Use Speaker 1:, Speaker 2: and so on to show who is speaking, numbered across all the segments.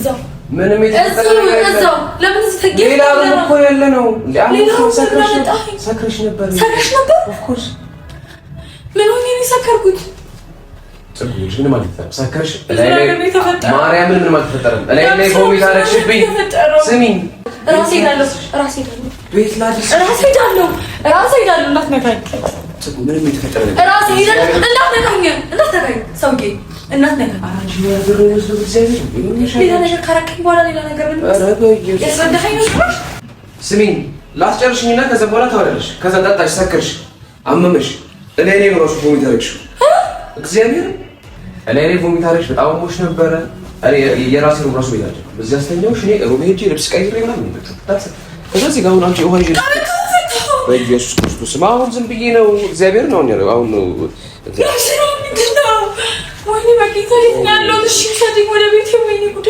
Speaker 1: እዛው
Speaker 2: ምንም የተፈጠረ
Speaker 1: እዛው ለምን ተገኘ?
Speaker 2: ሌላ እኮ ያለ ነው። አሁን ሰክረሽ ነበር። ኦፍ ኮርስ
Speaker 1: ምን ሆኜ ነው ሰከርኩት?
Speaker 2: ጽጉሽ ምን ማለት ነው? ሰከርሽ ማርያምን ምን ማለት ተፈጠረ? ላይ ኮሚት አረችብኝ። ስሚኝ
Speaker 1: ራሴ ሄዳለሁ
Speaker 2: ቤት ላድርስ
Speaker 1: ራሴ ሄዳለሁ እንዳትነካኝ።
Speaker 2: ጽጉ ምንም የተፈጠረ ነገር
Speaker 1: ራሴ ሄዳለሁ እንዳትነካኝ ሰውዬ እናትነካኝ።
Speaker 2: አንቺ ያድሩ ነው እግዚአብሔር
Speaker 1: ሌላ ነገር ካረከኝ በኋላ ሌላ ነገር ምን ያስረዳኸኝ ነው?
Speaker 2: ስሚኝ ላስጨርሽኝና ከዛ በኋላ ታወራለሽ። ከዛ ጠጣሽ፣ ሰከርሽ፣ አመመሽ። እኔ ራሱ ኮሚት አረችሽ እግዚአብሔር እኔ ቮሚት አረች። በጣም ሞሽ ነበረ። የራሴ ነው ራሱ ይላል። በዚህ አስተኛው እኔ ሮቤ ሄጄ ልብስ ቀይሬ ምናምን ነው። ከዚህ ጋር አሁን አንቺ ውሃ ይዤ በኢየሱስ ክርስቶስ አሁን ዝም ብዬ ነው እግዚአብሔር ነው ያለው። አሁን ነው
Speaker 1: ወይኔ በጌታ ያለው እሺ ሰደኝ ወደ ቤት ወይኔ ጉዴ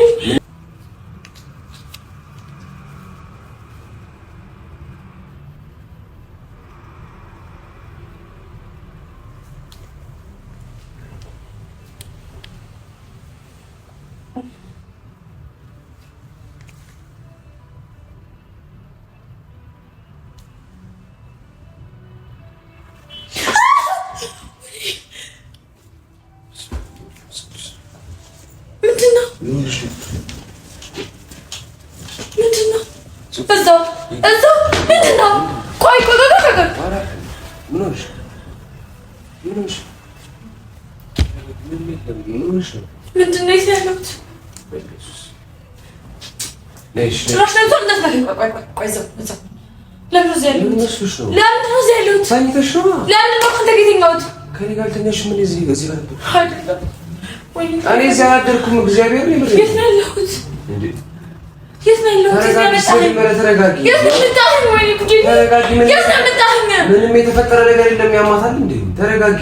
Speaker 2: ምንም የተፈጠረ ነገር የለም። ያማታል እንዴ? ተረጋጊ።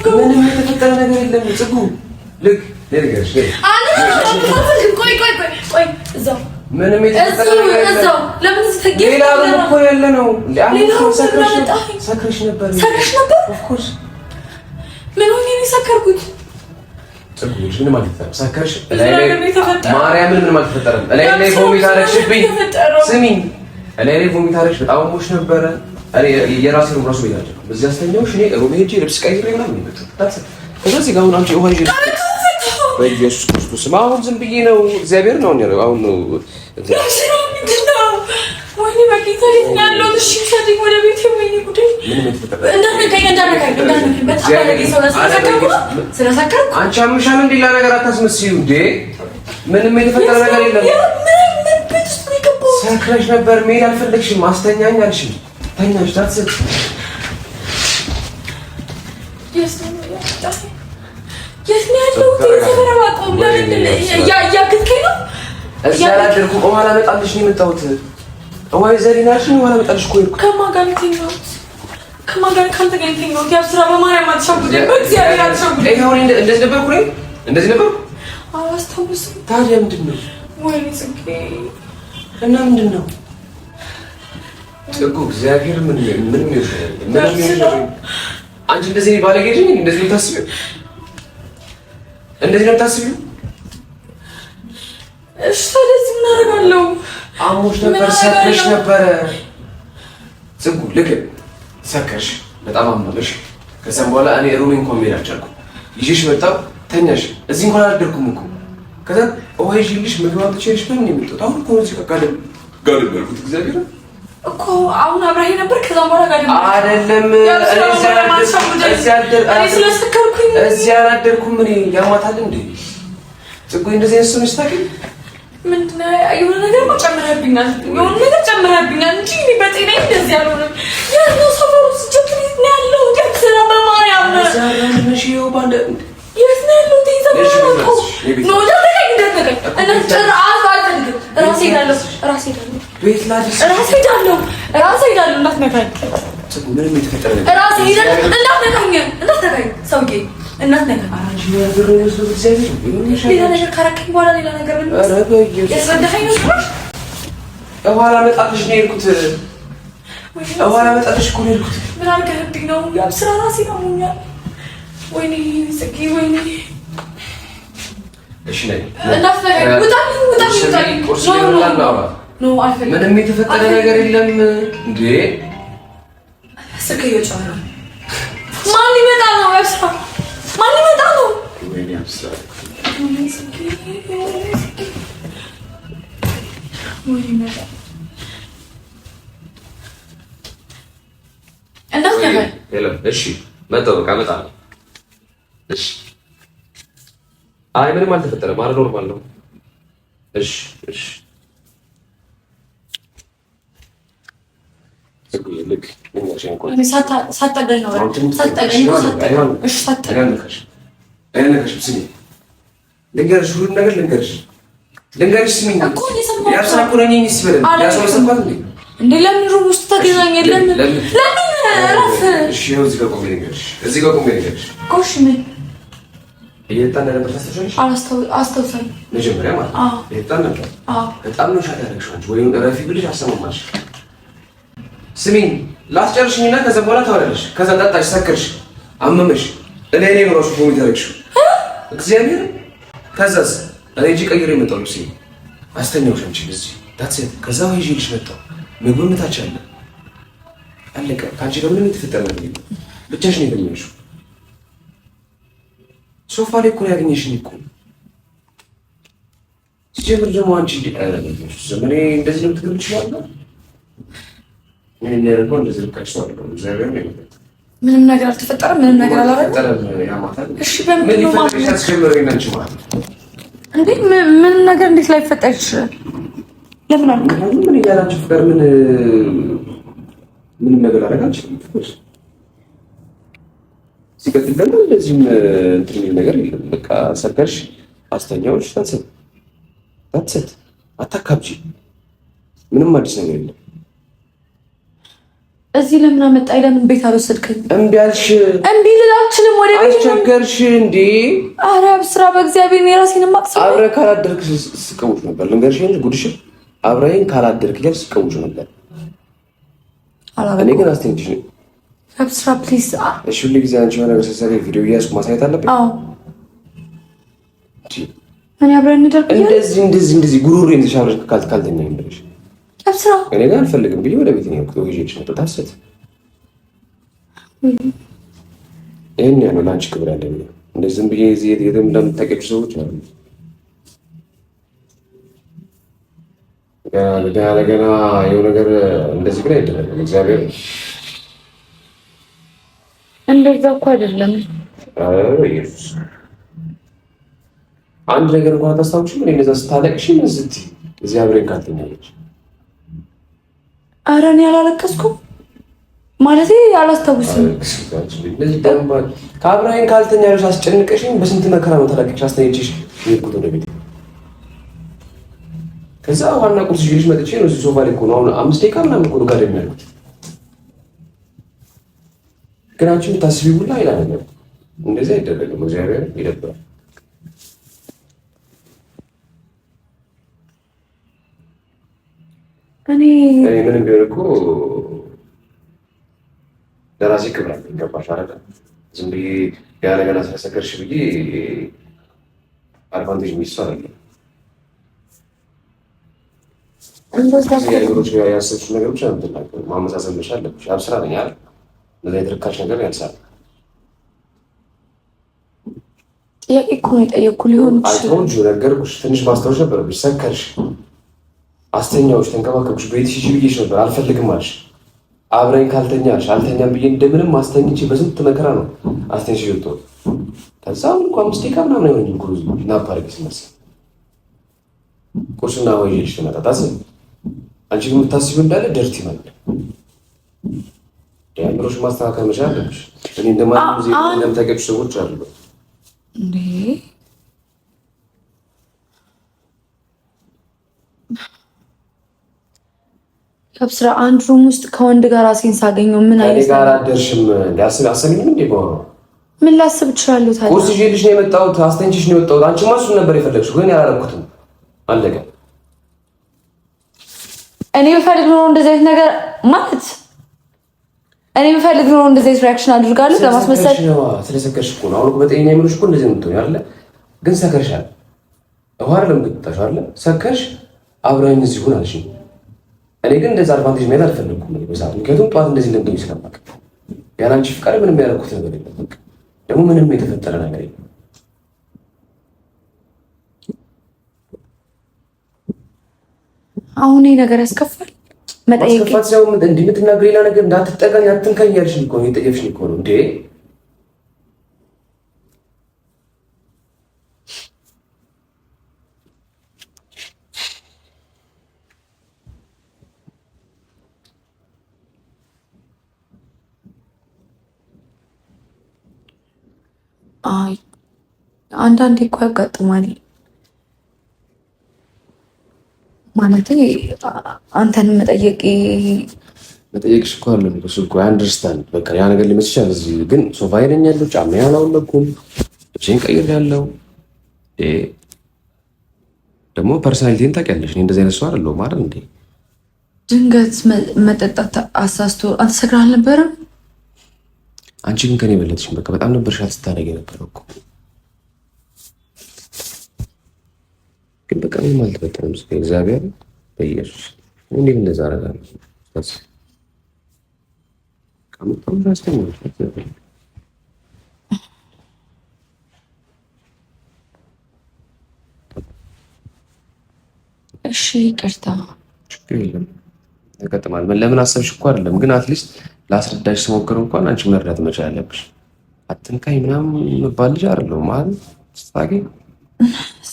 Speaker 2: ምንም የተፈጠረ ነገር የለም። ጽጉ ልክ ለነገርሽ ቆይ እዛው ምንም የተፈጠረ ነገር የለም። ለምን ተገኘ? ሌላ እኮ ያለ ነው። አሁን ሰክረሽ ነበር። ኦፍ ኮርስ
Speaker 1: ምን ሆኜ ነው ሰከርኩት?
Speaker 2: ጽጉሽ ምን ማለት ነው? ሰከርሽ ማርያምን ምን ማለት ተፈጠረ? ላይ ኮሚት አረችብኝ። ስሚኝ ላይ ቮሚት አረች። በጣም ሞሽ ነበረ። የራሴ ነው ራሱ ይላል። በዚህ አስተኛው እኔ ሮቤ ሄጄ ልብስ ቀይሬ ምናምን ነው። ከዚህ ጋር አሁን አንቺ ውሃ ይዤ በኢየሱስ ክርስቶስ አሁን ዝም ብዬ ነው እግዚአብሔር ነው ያለው። አሁን ነው
Speaker 1: ወይኔ በጌታ ያለው እሺ ሰደኝ ወደ ቤት ወይኔ ጉዴ እንዳትነካኝ ስለሰከርኩ
Speaker 2: አንቺ አምሻል እንዴ? ሌላ ነገር አታስመስዩ እንዴ? ምንም የተፈጠረ ነገር የለም። ሰክረሽ ነበር። መሄድ አልፈለግሽም። አስተኛኝ አልሽኝ። ተኛሽ። ታትሰጥ
Speaker 1: የት ነው ያለሁት? የተፈራራቀው ለምን ያያክልከኝ ነው?
Speaker 2: እዚያ አላደርኩም። ውሃ ላመጣልሽ ነው የመጣሁት። ውሃ ዘሪናሽ ነው። ውሃ ላመጣልሽ እኮ ይልኩ
Speaker 1: ከማን ጋር ልትኛት? ከማን ጋር ካንተ ጋር ልትኛት? ያ ስራ በማርያም አትሸጉዴ፣ በእግዚአብሔር አትሸጉዴ።
Speaker 2: ይሄ አሁን እንደዚህ ነበርኩ ነው? እንደዚህ ነበርኩ?
Speaker 1: አላስታውስም።
Speaker 2: ታዲያ ምንድን ነው?
Speaker 1: ወይኔ ጽጌ
Speaker 2: እና ምንድን ነው ጽጉ? እግዚአብሔር ምን ይወስዳል? አንቺ እንደዚህ ባለጌ ነኝ። እንደዚህ ነው ታስቢው? እንደዚህ ነው ታስቢው?
Speaker 1: እሺ ታዲያ ምን አደርጋለሁ?
Speaker 2: አሞሽ ነበር፣ ሰክረሽ ነበረ። ጽጉ ልክ ሰከርሽ፣ በጣም አመመሽ። ከዛም በኋላ እኔ ሩሚን ኮሜድ አልቻልኩም። ይዤሽ መጣሁ፣ ተኛሽ። እዚህ እንኳን አላደርኩም እኮ። ከዛ ውሃ ይዤልሽ ምግብ አምጥቼልሽ በምን የመጣሁት? አሁን እኮ እዚህ ጋር ነበርኩት። እግዚአብሔር
Speaker 1: እኮ አሁን አብራሄ ነበር። ከዛም በኋላ ጋር
Speaker 2: አይደለም እዚህ አላደርኩም። እኔ ያማታል እንዴ? ጽጉ እንደዚህ ነው ስታከኝ
Speaker 1: ምንድነው? የሆነ ነገር ጨምረህብኛል፣ እንጂ እኔ በጤናዬ እንደዚህ አልሆነም። ያለው ሰፈሩ ስጀክሪ ነው ያለው። ከስራ በማርያም የት ነው ያለው? ራሴ ሄዳለሁ እንዳትነካኝ።
Speaker 2: ምንም የተፈጠረ ነገር
Speaker 1: ራሴ ሄዳለሁ እንዳትነካኝ ሰውዬ እናትነካኝ። ሌላ ነገር ካረከኝ በኋላ ሌላ ነገር ምን ያስረዳኸኝ ነው?
Speaker 2: ውሃ ላመጣልሽ ነው የሄድኩት። ውሃ ላመጣልሽ እኮ ነው የሄድኩት።
Speaker 1: ምን አድርገህብኝ ነው? ያው ስራ ራሴ ነው ሞኛል። ወይኔ ጽጌ፣ ወይኔ
Speaker 2: እሺ ነኝ ምንም የተፈጠረ ነገር የለም እንዴ
Speaker 1: ስልክ እየጮኸ ነው ማን ሊመጣ ነው ያብስራ ማን ሊመጣ ነው ወይኔ ያብስራ
Speaker 2: እሺ መጣሁ በቃ እመጣለሁ እሺ አይ ምንም አልተፈጠረም ማለት ኖርማል ነው እሺ እሺ
Speaker 1: ሳታገኝ ነው
Speaker 2: ልንገርሽ ሁሉም ነገር ልንገርሽ ስሚኝ ያብስራ እኮ ነኝ ሲበል ያሰበሰባት
Speaker 1: እንዴ ለምን ሩም ውስጥ ተገናኘ ለምን ረፍ
Speaker 2: እሺ ነው እዚህ ጋር ቆሜ ልንገርሽ
Speaker 1: ኮሽ ምን
Speaker 2: እየጠጣን ነበር ታስተሻለሽ
Speaker 1: አስተውሰን
Speaker 2: መጀመሪያ ማለት እየጠጣን ነበር በጣም ነው ሻት ያደረግሽው አንቺ ወይም ረፊ ብልሽ አሰማማሽ ስሚኝ ላስጨርሽኝና ከዛ በኋላ ታወራለሽ ከዛ ጠጣሽ ሰከርሽ አመመሽ እኔ ነው ራሱ ቮሚት ያደረግሽው እግዚአብሔር ከዛስ እኔ እጅ ቀይሬ መጣሁ ልብሴ አስተኛውሽ አንቺ እዚህ ታትሰት ከዛ ይዤልሽ መጣሁ ምግብ ምታች አለ አለቀ ካንቺ ጋር ምንም የተፈጠረ ነገር የለም ብቻሽን የተኛሽው ሶፋ ላይ እኮ ያገኘሽኝ እኮ ሲጀምር ደግሞ አንቺ ዘመኔ እንደዚህ ነው ትግል ይችላል ምን ያደርገው እንደዚህ ልካሽ ነው እግዚአብሔር ነው
Speaker 1: ምንም ነገር አልተፈጠረም ምንም ነገር አላረገም እሺ በምን ነው ማለት
Speaker 2: ያስጀምረኝ አንቺ ማለት
Speaker 1: እንዴ ምንም ነገር እንዴት ላይ ፈጠር ይችላል ለምን አልኩ
Speaker 2: ምን ያላችሁ ፍቅር ምንም ነገር አደረጋችሁ ሲቀጥል ደግሞ እንደዚህም እንትን የሚል ነገር የለም በቃ ሰከርሽ አስተኛዎች ታትሰት አታካብጂ ምንም አዲስ ነገር የለም
Speaker 1: እዚህ ለምን አመጣኝ ለምን ቤት አልወሰድከኝ
Speaker 2: እምቢ አልሽ
Speaker 1: እምቢ ልል አልችልም ወደ ቤት
Speaker 2: አስቸገርሽ እንዴ
Speaker 1: ኧረ አብስራ በእግዚአብሔር የራሴን ማቅሰብ
Speaker 2: አብረህ ካላደርክ ስቀውሽ ነበር ልንገርሽ እንጂ ጉድሽ አብረኸኝ ካላደርክ እያልሽ ስቀውሽ ነበር እኔ ግን አስተኝሽ ነው
Speaker 1: አብስራ ፕሊዝ
Speaker 2: እሺ ሁሉ ጊዜ አንቺ የሆነ ነገር ስትሰሪ ቪዲዮ እያስኩ ማሳየት አለብኝ
Speaker 1: አዎ እኔ አብረን እንደርክ
Speaker 2: እንደዚህ ጉሩሬን ተሻለሽ ካልተኛ እንደሽ
Speaker 1: አብስራ
Speaker 2: እኔ ጋር አልፈልግም ብዬ ወደ ቤት ነው የሄድኩት ወይጄሽ ነው ታሰት ይሄን ያለው ላንቺ ክብር አለኝ እንደዚህ ዝም ብዬ እዚህ የትም እንደምታውቂው ሰዎች አሉ ገና የሆነ ነገር እንደዚህ ግን አይደለም እግዚአብሔር
Speaker 1: እንደዛ እኮ አይደለም
Speaker 2: ኢየሱስ አንድ ነገር እንኳን ታስታውሺ ምን እንደዛ ስታለቅሽ ምን ስትይ እዚህ አብረን ካልተኛለች
Speaker 1: ኧረ እኔ አላለቀስኩም ማለቴ አላስታውስም
Speaker 2: ከአብረን ካልተኛለች አስጨንቀሽኝ በስንት መከራ ነው ተለቅሽ አስተያየችሽ ይልኩት ወደ ቤት ከዛ ዋና ቁርስ ይዤልሽ መጥቼ ነው እዚህ ሶፋ ላይ እኮ ነው አሁን 5 ደቂቃ ምናምን እኮ ጋር የሚያልኩት ግን አንቺ የምታስቢው ሁላ ሌላ ነገር እንደዚህ አይደረግም እግዚአብሔር ይደብራል
Speaker 1: እኔ
Speaker 2: ምንም ቢሆን እኮ ለራሴ ክብር አለኝ ገባሽ አይደል ዝም ብዬ ያለ ገና ስለሰከርሽ ብዬ አድቫንቴጅ የሚሰራ አይደለም ነገሮች ያሰብሽ ነገሮች አንተላቀ ማመሳሰል መቻል አለብሽ አብስራ ነኝ አይደል እንደዚህ የተረካሽ ነገር ያልሳል
Speaker 1: ጥያቄ እኮ ነው የጠየኩህ ሊሆን ይችላል
Speaker 2: አይቶንጁ ነገርኩሽ ትንሽ ማስታወሻ ነበረብሽ ሰከርሽ አስተኛዎች ተንከባከብሽ ቤት ሂጂ ብዬሽ ነበር አልፈልግም አልሽ አብረኝ ካልተኛልሽ አልተኛም ብዬ እንደምንም አስተኝቼ በስንት መከራ ነው አስተኝቼ ይወጣ ከዛ እንኳን 5 ደቂቃ ምናምን አይሆንም ጉሩዝ ናፓርክ ሲመስ ቁርስና ወይሽ ተመጣጣስ አንቺ ግን የምታስቢው እንዳለ ደርቲ ማለት ያምሮሽ ማስተካከል መቻል አለብሽ እኔ እንደማንም ጊዜ እንደምታውቂው ሰዎች አሉ
Speaker 1: እንዴ ከብስራ አንድ ሩም ውስጥ ከወንድ ጋር ራሴን ሳገኘው ምን አይነት
Speaker 2: ጋር አደርሽም አሰሚኝም እንዴ ባው
Speaker 1: ምን ላስብ እችላለሁ ታዲያ
Speaker 2: ቁርስ ይዤልሽ ነው የመጣሁት አስተንችሽ ነው የወጣሁት አንቺማ እሱን ነበር የፈለግሽው ግን ያላረኩትም አለቀ
Speaker 1: እኔ በፈልግ ነው እንደዚህ አይነት ነገር ማለት እኔ በፈልግ ነው እንደዚህ አይነት ሪአክሽን አድርጋለሁ ለማስመሰል
Speaker 2: ስለሰከርሽ እኮ ነው አሁን በጤና የምልሽ እኮ እንደዚህ ነው አይደል ግን ሰከርሻል ውሃ አይደለም ግጥታሽ አለ ሰከርሽ አብረን እዚህ ሆነ አልሽኝ። እኔ ግን እንደዛ አድቫንቴጅ ማየት አልፈለኩም በሰዓቱ፣ ምክንያቱም ጠዋት እንደዚህ እንደምትሆኝ ስለማውቅ ያላንቺ ፍቃድ ምንም ያደረኩት ነገር የለም። ደግሞ ምንም የተፈጠረ ነገር የለም።
Speaker 1: አሁን ይሄ ነገር ያስከፋል። መጠየቅ
Speaker 2: ማስከፋት ሳይሆን እንዲህ የምትናገር ሌላ ነገር እንዳትጠጋኝ አትንካኝ ያልሽኝ እኮ ነው፣ የጠየፍሽኝ እኮ ነው እንዴ።
Speaker 1: አይ አንዳንዴ እኮ ያጋጥማል። ማለት አንተን
Speaker 2: መጠየቅሽ እኮ አለ እሱ እኮ አንደርስታንድ በቃ ያ ነገር ሊመስል ይችላል። እዚህ ግን ሶፋ ይለኛለሁ፣ ጫማ ያላውለኩም፣ ልብሴን ቀይሬያለሁ። ደግሞ ፐርሰናሊቲን ታውቂያለሽ፣ እኔ እንደዚህ አይነት ሰው አይደለሁም አይደል እንዴ።
Speaker 1: ድንገት መጠጣት አሳስቶ አንተ ሰክረህ አልነበረም?
Speaker 2: አንቺ ግን ከኔ በለጥሽ። በቃ በጣም ነበር ሻት ስታደርጊ የነበረው እኮ። ግን በቃ ምንም አልተፈጠረም። እግዚአብሔር በኢየሱስ እንዴት እንደዛ አደርጋለሁ?
Speaker 1: እሺ ይቅርታ።
Speaker 2: ችግር የለም ያጋጥማል። ለምን አሰብሽ እኮ አይደለም፣ ግን አትሊስት ላስረዳሽ ስሞክር እንኳን አንቺ መረዳት መቻል አለብሽ። አትንካኝ ምናምን የምባል ልጅ አይደለሁም ማለት ስታገኝ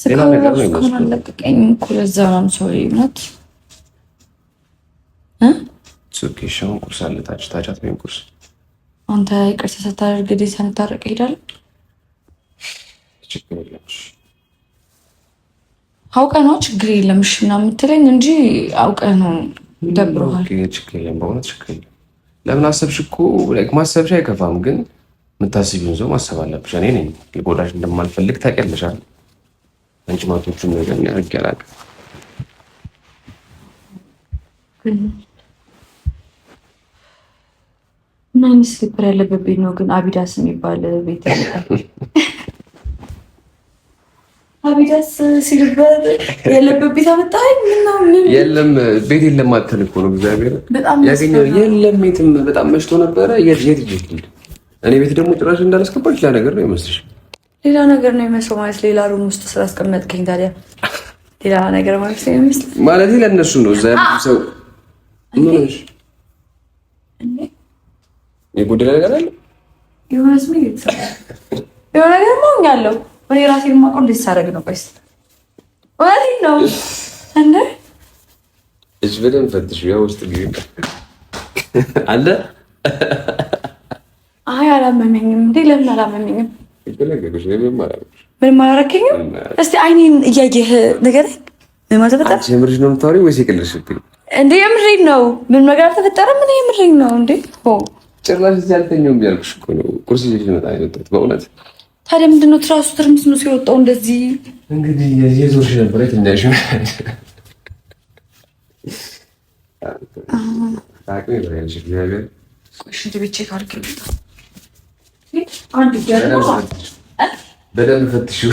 Speaker 2: ሌላ ነገር ነው የሚመስለው።
Speaker 1: አለቀቀኝ እኮ ለዛ ነው ሶሪ ናት
Speaker 2: ሱኬሽን ቁርስ አለ ታጫት ወይም ቁርስ
Speaker 1: አንተ ይቅርታ ስታደርግ ጊዜ ሳንታረቅ ሄዳል።
Speaker 2: ችግር የለም
Speaker 1: አውቀህ ነው ችግር የለም እሺ ምናምን የምትለኝ እንጂ አውቀህ ነው ደብሮሃል።
Speaker 2: ችግር የለም በእውነት ችግር የለም። ለምን አሰብሽ እኮ ማሰብሽ አይከፋም፣ ግን የምታስቢውን ሰው ማሰብ አለብሽ። እኔ ነኝ ልጎዳሽ እንደማልፈልግ ታውቂያለሽ አይደል? አንቺ ማቶቹን ነገር ያርግ ያላቅ
Speaker 1: ምን አይነት ስሊፐር ያለበት ቤት ነው ግን? አቢዳስ የሚባል ቤት አቢዳስ ሲልበር ያለበት ቤት አመጣኝ። ምን
Speaker 2: የለም ቤት የለም አትል እኮ ነው እግዚአብሔር ያገኘው የለም። ቤትም በጣም መሽቶ ነበረ። የት እኔ ቤት ደግሞ ጭራሽ እንዳላስገባች ሌላ ነገር ነው ይመስልሽ?
Speaker 1: ሌላ ነገር ነው የሚመስለው ማለት ሌላ ሩም ውስጥ ስላስቀመጥከኝ ታዲያ ሌላ ነገር ማለት ነው የሚመስለው
Speaker 2: ማለት ለእነሱ ነው። እዛ ያለው ሰው ምንሽ የጎደለ ነገር አለ
Speaker 1: የሆነ ስሜ ይተሰራ የሆነ ነገር ማውኛለሁ እኔ ራሴን ማቆም እንድትሳረግ ነው። ቆይስ ወዲህ ነው እንዴ
Speaker 2: እጅ በደንብ ፈትሽ። ያው ውስጥ ግቢ አለ።
Speaker 1: አይ አላመመኝም እንዴ። ለምን አላመመኝም?
Speaker 2: ይፈልገሽ
Speaker 1: ምንም አላረከኝም። እስቲ አይኔን እያየህ ንገረኝ። ምን ማለት ተፈጠረ?
Speaker 2: አንቺ የምርሽ ነው የምታወሪው ወይስ የቀለድሽብኝ?
Speaker 1: እንዴ የምሬን ነው። ምን ነገር አልተፈጠረም። ምን የምሬን ነው እንዴ።
Speaker 2: ጭራሽ እዚህ አልተኛውም ቢያልኩሽ እኮ ነው። ቁርስ ይዤ ልመጣ የመጣሁት በእውነት።
Speaker 1: ታዲያ ምንድን ነው ትራሱ ትርምስምሱ የወጣው እንደዚህ?
Speaker 2: እንግዲህ የዞርሽ ነበር የትኛሽ ታውቂው ይበላልሽ እግዚአብሔር።
Speaker 1: ቆይ ሽንት ቤት ቼክ አድርጌ አንድ
Speaker 2: በደንብ ፈትሽው።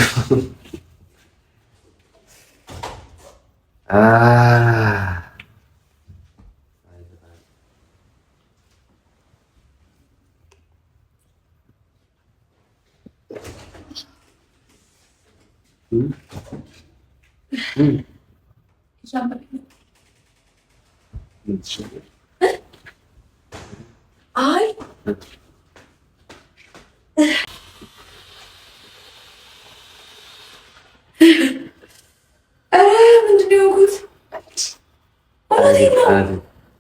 Speaker 1: አይ ምንድን ነው የሆንኩት?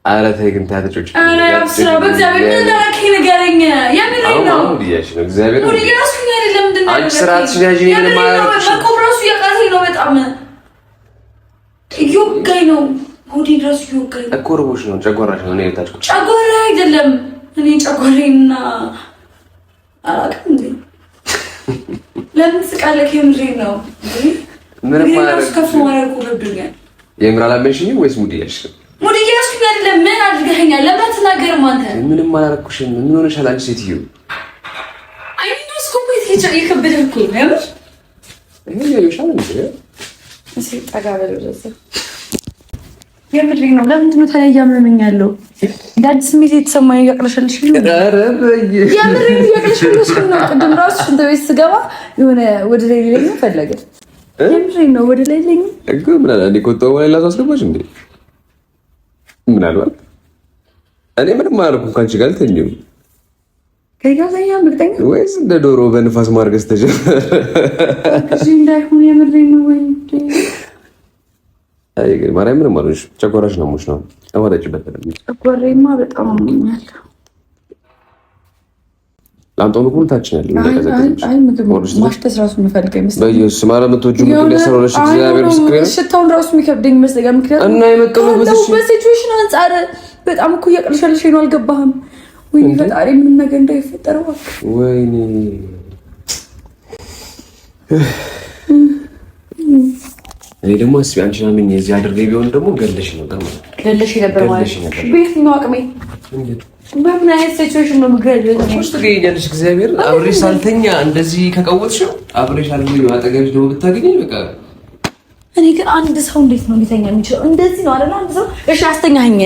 Speaker 2: ኧረ ተይ ግን ታያተጮች
Speaker 1: በእግዚአብሔር ምን እንዳደረግኝ ንገረኝ። የምሬን ነው።
Speaker 2: እግዚአብሔር
Speaker 1: እያስኩኝ አይደለም። ምንድን ነው
Speaker 2: አንቺ ስርዓትሽን ያዥ።
Speaker 1: መቆም እራሱ እያቃተኝ ነው። በጣም እየወጋኝ ነው። ሆዴን እራሱ እየወጋኝ ነው።
Speaker 2: እኮ ርቦሽ ነው። ጨጓራሽ ነው። ታች
Speaker 1: ጨጓራ አይደለም። እኔ ጨጓራዬና አላውቅም እንዴ። ለምን ስቃለህ? የምሬን ነው።
Speaker 2: ምንም
Speaker 1: ማለት ከፍ ማለት እኮ ገብቶኛል።
Speaker 2: የምር አላመንሽኝም ወይስ ሙድ እያልሽ ነው?
Speaker 1: ሙድ እያልሽኝ አይደለም። ምን አድርገኸኛል? ለምን አትናገርም አንተ?
Speaker 2: ምንም አላደረኩሽም። ምን ሆነሻል አንቺ ሴትዮ?
Speaker 1: አይ ነው ስኮፕ የከበደህ እኮ ነው። የምር
Speaker 2: ይሄ ይሻል እንዴ?
Speaker 1: ጠጋ በለው ወደዛ። የምሬን ነው። ለምንድን ነው ታዲያ እያመመኛለሁ? እንደ አዲስ ስሜት የተሰማኝ እያቅለሸልሽ ነው። የምሬን እያቅለሸልሽ ነው። ቅድም ራሱ ሽንት ቤት ስገባ የሆነ ወደ ላይ ሊለኝ ፈለገ። የምሬን ነው። ወደ ላይ ሊለኝ
Speaker 2: እኮ ምን አለ እንዴ? ቆጣው ላይ ላስ አስገባሽ እንዴ? ምን አልባት? እኔ ምንም አላልኩም። ካንቺ ጋር አልተኛም።
Speaker 1: ከጋዛኛ ምርጠኛ
Speaker 2: ወይስ እንደ ዶሮ በንፋስ ማርገዝ ተጀመረ?
Speaker 1: እዚህ እንዳይሆን የምሬን ነው። ወይ
Speaker 2: አይ ግን ማርያም ምንም አልሆንሽ። ጨጓራሽ ነው ሙሽ ነው አወጣጭበት።
Speaker 1: ጨጓራዬማ በጣም አሞኛል።
Speaker 2: ላንተው ነው ታችን ያለ እንደከዘከዘሽ።
Speaker 1: አይ ምግብ ማሽተት ራሱ የምፈልገው ይመስላል።
Speaker 2: በኢየሱስ ማርያም ምትወጁ ምግብ ለሰራለሽ እግዚአብሔር ምስክሬ ነው።
Speaker 1: ሽታውን ራሱ የሚከብደኝ ይመስላል። ምክንያቱም
Speaker 2: እና የመቀበሉሽ
Speaker 1: በሲቹዌሽን አንፃር በጣም እኮ እያቅለሻለሽ ነው። አልገባህም ወይ? ፈጣሪ ምንም ነገር እንዳይፈጠር እባክህ።
Speaker 2: ወይኔ እኔ ደግሞ እስኪ አንቺ ምን የዚህ አድርገ ቢሆን ደግሞ ገለሽ ነበር ማለት በየትኛው አቅሜ በምን አይነት ሲቹዌሽን ነው የምገለሽ? ውስጥ ገኛለሽ እግዚአብሔር አብሬሽ ሳልተኛ እንደዚህ ከቀወጥሽው አብሬሽ አልተኛ አጠገብሽ ደግሞ ብታገኘኝ በቃ።
Speaker 1: እኔ ግን አንድ ሰው እንዴት ነው ሊተኛ የሚችለው? እንደዚህ ነው አይደል? አንድ ሰው እሺ አስተኛኝ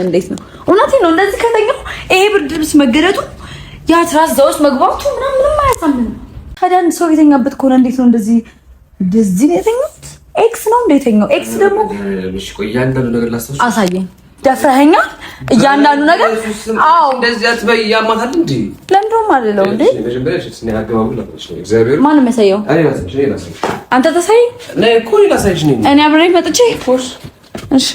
Speaker 1: እንዴት ነው? እውነቴን ነው። እንደዚህ ከተኛው ይሄ ብርድ ልብስ መገለጡ ያ ትራስ እዛ ውስጥ መግባቱ ምንም አያሳምንም። ታዲያ አንድ ሰው የተኛበት ከሆነ እንዴት ነው እንደዚህ ነው የተኛው? ኤክስ ነው እንደ የተኛው። ኤክስ ደግሞ
Speaker 2: እያንዳንዱ ነገር ላስተውሽ
Speaker 1: አሳየኝ። ደፍረኸኛል እያንዳንዱ ነገር። አዎ
Speaker 2: እንደዚህ አትበይ። ያማታል እንዴ?
Speaker 1: ለምንድነው ማለለው እንዴ? ማንም ያሳየው? አንተ ተሳይ
Speaker 2: ነይ እኮ ላሳይሽ ነኝ
Speaker 1: እኔ አብሬ መጥቼ ፎርስ። እሺ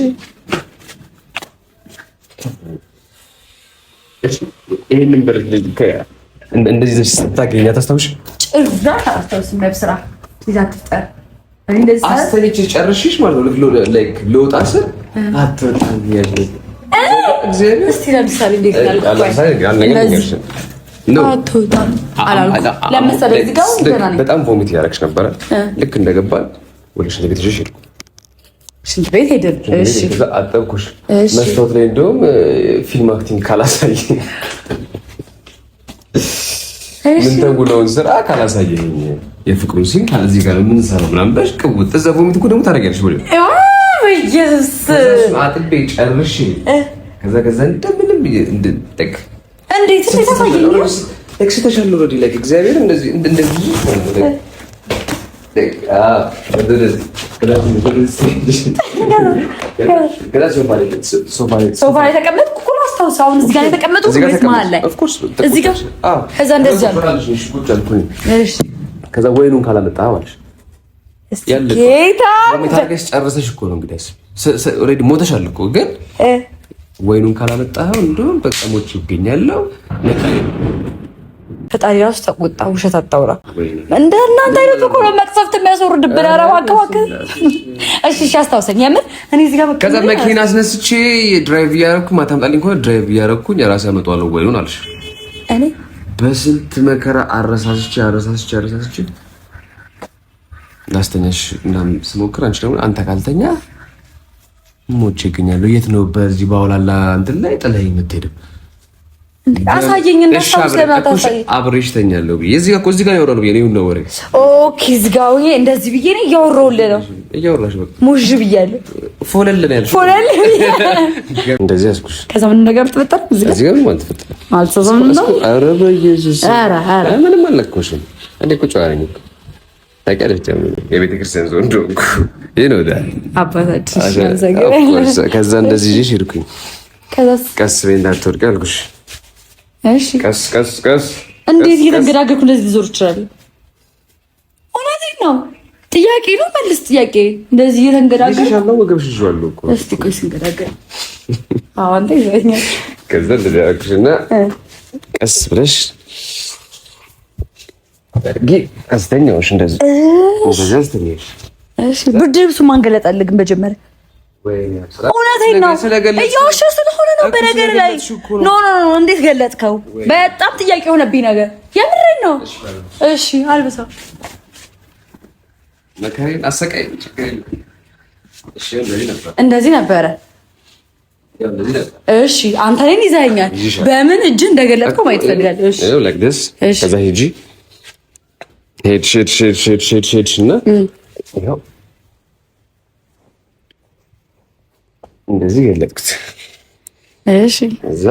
Speaker 2: ይሄንን ብርድ እንደዚህ ስታገኛ ታስታውሽ?
Speaker 1: ጭራሽ አላስታውስም። ነብስራ ይዛ ትፍጠር እንደዚህ
Speaker 2: አስተልጭ ጨርሽሽ ማለት ነው። ላይክ ልወጣ ስል አትወጣም ያለ እግዚአብሔር።
Speaker 1: እስቲ ለምሳሌ እንዴት
Speaker 2: በጣም ቮሚት ያደረግሽ ነበረ። ልክ እንደገባን ወደ ሽንት ቤት ይዤሽ ሄድኩ።
Speaker 1: ሽንት ቤት ሄደን እሺ፣
Speaker 2: አጠብኩሽ። መስታወት ላይ እንደውም ፊልም አክቲንግ ካላሳይ ምን ተጉለውን ስራ ካላሳየኝ የፍቅሩ ሲን ካለዚህ ጋር ምን ሰራው ምናምን ብለሽ ቅውጥ እዛ ቮሚት እኮ ደግሞ ታደርጊያለሽ። ወዲህ
Speaker 1: ኢየሱስ
Speaker 2: አጥቤ ጨርሼ ከዛ እንደምንም እንድጠቅ
Speaker 1: እንዴት ታሳየኝ
Speaker 2: ተሻለ ወዲ ላይ እግዚአብሔር እንደዚህ
Speaker 1: ሶፋ ላይ ተቀመጥኩ እኮ ነው አስታውስ። አሁን እዚህ ጋር የተቀመጥኩ ወይስ መሀል ላይ? እዚህ ጋር ከዛ እንደዚህ አልኩኝ። እሺ
Speaker 2: ከዛ ወይኑን ካላመጣህ ማለት
Speaker 1: ጌታ
Speaker 2: ታርገሽ ጨርሰሽ እኮ ነው እንግዲህ ኦልሬዲ ሞተሻል እኮ ግን ወይኑን ካላመጣህ እንደውም በቃ ሞች ይገኛለው።
Speaker 1: ፈጣሪ ራሱ ተቆጣ። ውሸት አታውራ። እንደ እናንተ አይነት እኮ ነው መቅሰፍት የሚያስወርድብን። ኧረ እባክህ እሺ አስታውሰኝ። የምር እኔ እዚህ ጋር
Speaker 2: ከዛ መኪና አስነስቼ ድራይቭ እያደረኩ ማታምጣልኝ ከሆነ ድራይቭ እያደረኩኝ ራሴ አመጣዋለሁ ወይኑን አልሽ።
Speaker 1: እኔ
Speaker 2: በስንት መከራ አረሳስቼ ላስተኛሽ ምናምን ስሞክር አንቺ ደግሞ አንተ ካልተኛ ሞቼ ይገኛለሁ። የት ነው በዚህ ባውላላ እንትን ላይ ጥለኸኝ የምትሄደው?
Speaker 1: አሳየኝ እና
Speaker 2: አብሬሽ ተኛለሁ ብዬ እዚህ ጋር ያወራሉ ብዬ ነው ወሬ።
Speaker 1: ኦኬ እዚህ ጋር ሆኜ እንደዚህ ብዬ ነው እያወራሁልህ ነው።
Speaker 2: እያወራሽ በቃ
Speaker 1: ሙዥ ብያለሁ።
Speaker 2: ፎለል ነው ያልኩሽ። እንደዚህ ያዝኩሽ።
Speaker 1: ከዛ ምን ነገር ተፈጠረ?
Speaker 2: እዚህ ጋር ምን ተፈጠረ?
Speaker 1: አልተሰማም ነው።
Speaker 2: ኧረ በኢየሱስ ምንም አልነካሁሽም። እንደ ቁጭ አለኝ እኮ ታውቂያለሽ። የቤተ ክርስቲያን ዘንዶ እኮ ይሄ ነው አባታችን። ከዛ እንደዚህ ይዤሽ ሄድኩኝ። ቀስ በይ እንዳትወድቂ አልኩሽ።
Speaker 1: እሺ
Speaker 2: ቀስ
Speaker 1: እንዴት እየተንገዳገርኩ እንደዚህ ልዞር እችላለሁ? እውነቴን ነው። ጥያቄ ነው መልስ ጥያቄ። እንደዚህ እየተንገዳገርኩ
Speaker 2: ይሻለው ወገብሽ ይዟለሁ እኮ።
Speaker 1: እስቲ ቆይ ስንገዳገር አንተ ይዘኛል።
Speaker 2: ከዛ እንደዚህ አልኩሽና ቀስ ብለሽ አስተኛውሽ እንደዚህ አስተኛሽ።
Speaker 1: እሺ ብርድ ልብሱ ማን ገለጣልህ ግን መጀመሪያ? እውነቴን ነው እየዋሸሁ ስለሆነ ነው። በነገር ላይ ኖ እንዴት ገለጥከው? በጣም ጥያቄ የሆነብኝ ነገር የምሬን ነው። እሺ አልብሰው
Speaker 2: መከሬን አሰቃይ
Speaker 1: እንደዚህ ነበረ። እሺ አንተ እኔን ይዘኸኛል። በምን እጅ እንደገለጥከው ማየት እፈልጋለሁ። እሺ
Speaker 2: ከዛ ሂጂ ሄድሽ እና እዚህ ገለጥኩት።
Speaker 1: እሺ
Speaker 2: እዛ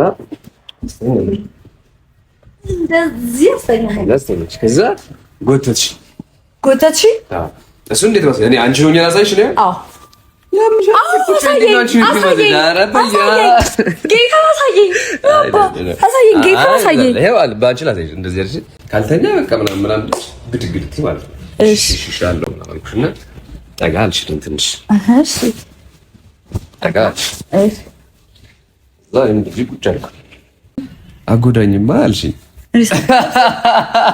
Speaker 1: እንደዚህ አስተኛለች።
Speaker 2: ከዛ ጎተትሽ።
Speaker 1: አዎ
Speaker 2: እሱ እንዴት ነው? እኔ አንቺ ሆኜ ላሳይሽ ነው። አዎ ካልተኛ በቃ ምናምን ብድግድት ማለት ነው። እሻለሁ ምናምን ጠጋ አልሽልኝ ትንሽ ጠጋ እንደዚህ ቁጭ አልኩ። አጎዳኝማ አልሽኝ።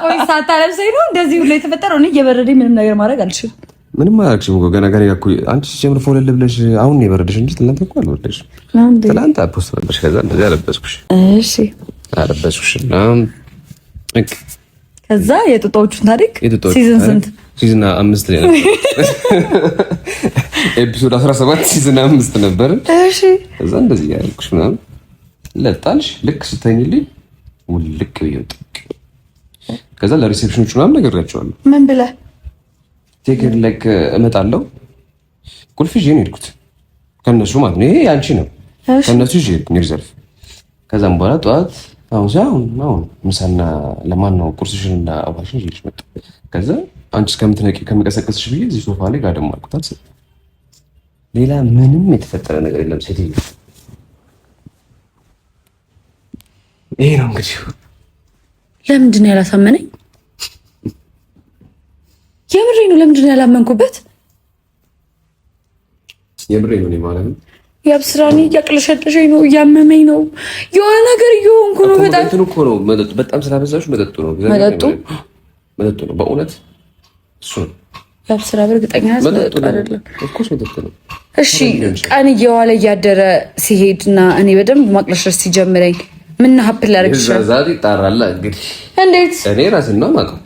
Speaker 1: ቆይ ሳታለብሰኝ ነው እንደዚህ ሁሉ የተፈጠረው? እኔ እየበረደኝ ምንም ነገር ማድረግ አልችልም።
Speaker 2: ምንም አላልክሽም እኮ ገና ገና እኮ አንቺ ሲጀምር ፎለል ብለሽ አሁን ነው የበረደሽ እንጂ ትናንት እኮ አልበረደሽም። ትናንት አፖስት ነበርሽ። ከዛ እንደዚህ አለበስኩሽ። እሺ አለበስኩሽ እና
Speaker 1: ከዛ የጥጦቹን ታሪክ ሲዝን ስንት?
Speaker 2: ሲዝን 5 ላይ ነበር። ኤፒሶድ 17 ሲዝን 5 ነበር። እሺ ከዛ እንደዚህ ያልኩሽ ምናምን ለጣልሽ ልክ ስተኝልኝ ውልቅ ይወጣ። ከዛ ለሪሴፕሽኖቹ ምናምን ነገራቸዋለሁ።
Speaker 1: ምን ብለህ
Speaker 2: ቴክር ላይክ እመጣለሁ ቁልፍ ይዤ ነው የሄድኩት ከነሱ ማለት ነው። ይሄ ያንቺ ነው ከነሱ ይዤ ሄድኩኝ ሪዘርቭ። ከዛም በኋላ ጠዋት አሁን ምሳና ለማን ነው ቁርስሽንና አባሽን ይዤልሽ መጣሁ። ከዛ አንቺ እስከምትነቂ ከመቀሰቀስሽ ብዬ እዚህ ሶፋ ላይ ጋደም አልኩት። ሌላ ምንም የተፈጠረ ነገር የለም ሴትዮ። ይሄ ነው እንግዲህ።
Speaker 1: ለምንድን ነው ያላሳመነኝ? የምሬ ነው። ለምንድን ነው ያላመንኩበት?
Speaker 2: የምሬ ነው ማለት ነው።
Speaker 1: ያብስራኒ እያቅለሸለሸኝ ነው፣ እያመመኝ ነው፣ የሆነ ነገር እየሆንኩ ነው። በጣም
Speaker 2: እንትን እኮ ነው መጠጡ። በጣም ስላበዛሽ መጠጡ ነው በእውነት እሱ ነው።
Speaker 1: ያብስራ በእርግጠኛ መጠጡ አይደለም
Speaker 2: እኮ መጠጡ ነው።
Speaker 1: እሺ ቀን እየዋለ እያደረ ሲሄድና እኔ በደንብ ማቅለሸሽ ሲጀምረኝ ምን ሀፕል ላደርግ ይችላል?
Speaker 2: ዛሬ ይጣራል እንግዲህ።
Speaker 1: እንዴት?
Speaker 2: እኔ ራሴን ነው የማውቀው።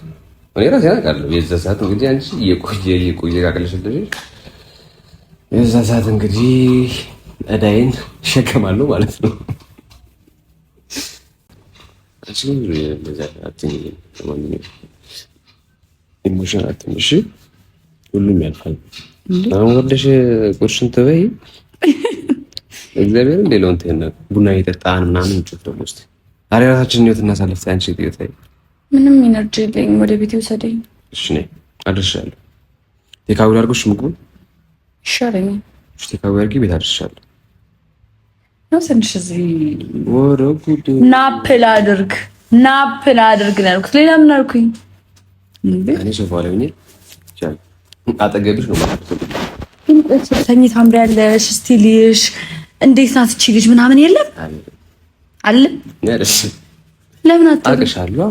Speaker 2: እኔ ራሴን አውቃለሁ። የዛ ሰዓት እንግዲህ አንቺ የቆየ ካቀለሸለሽ የዛ ሰዓት እንግዲህ እዳይን እሸከማለሁ ማለት ነው። ኢሞሽን አትንሽ፣ ሁሉም ያልፋል። አሁን ወደሽ ቁርሽን ትበይ። እግዚአብሔር ሌላውን ተና ቡና እየጠጣን ምናምን እንጭት ደግሞ እስቲ ዛሬ ራሳችንን ህይወት እናሳልፍ። አንቺ ህይወት
Speaker 1: ምንም ኢነርጂ የለኝም። ወደ ቤት ውሰደኝ።
Speaker 2: እሺ ነኝ፣ አድርሻለሁ። ቴካዊ አድርጎሽ ምግቡን
Speaker 1: ይሻለኛል።
Speaker 2: እሺ ቴካዊ አድርጊ፣ ቤት አድርሻለሁ።
Speaker 1: ነው ትንሽ እዚህ
Speaker 2: ወረጉድ
Speaker 1: ናፕል አድርግ ነው ያልኩት። ሌላ ምን አልኩኝ?
Speaker 2: እኔ ሶፋ ላይ ሆኜ ይቻላል አጠገብሽ ነው ማለት ነው።
Speaker 1: ተኝታ ታምሪያለሽ፣ ስቲልሽ እንዴት ናት እቺ ልጅ ምናምን የለም አለ ለምን
Speaker 2: አቅሻለሁ።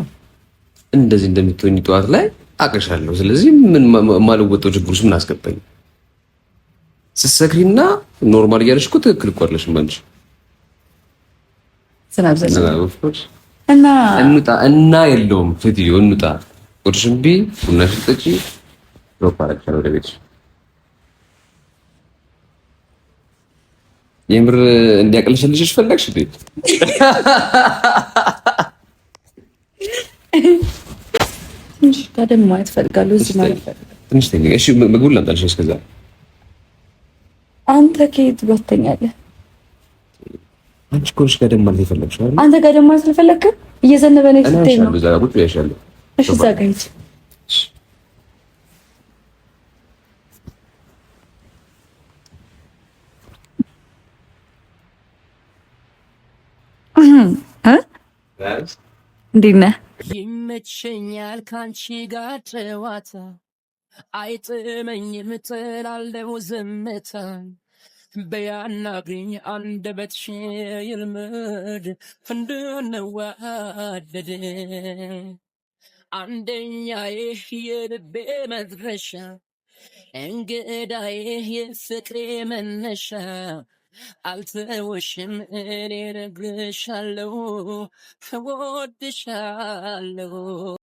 Speaker 2: እንደዚህ እንደምትሆኝ ጠዋት ላይ አቅሻለሁ። ስለዚህ ምን ማልወጣው ችግሩስ ምን አስገባኝ? ስትሰክሪና ኖርማል እያለሽ እኮ ትክክል እኮ አይደለሽም ማለት እና እንውጣ የለውም ሴትዮ እንውጣ። ቁርሽን ቢ ቡናሽን ጠጪ፣ ሮፓ አረግሻለሁ ወደ ቤትሽ። የምር እንዲያቀልሽልሽ ፈለግሽ እንዴ?
Speaker 1: ትንሽ ጋደም ማለት ፈልጋለሁ። እዚህ ማለት
Speaker 2: ትንሽ ተኝ። እሺ ምግቡን ላምጣልሽ። እስከዛ
Speaker 1: አንተ ከየት ትጎተኛለህ?
Speaker 2: አንቺ እኮ ነሽ ጋደም ማለት የፈለግሽ አይደል?
Speaker 1: አንተ ጋደም ማለት ስለፈለግህ እየዘነበ ነው ስትይ ነው።
Speaker 2: እዛ ቁጭ ብያሻለሁ።
Speaker 1: እሺ እዛ ጋር ሂጅ። እንዴት ነህ?
Speaker 3: ይመቸኛል ካንቺ ጋር ጨዋታ፣ አይጥመኝም እጥላለሁ ዝምታ። በያናግሪኝ አንደበትሽ ይልመድ እንድንዋደድ፣ አንደኛዬ የልቤ መድረሻ፣ እንግዳዬ የፍቅሬ መነሻ። አልተወሽም እኔ እነግርሻለሁ እወድሻለሁ።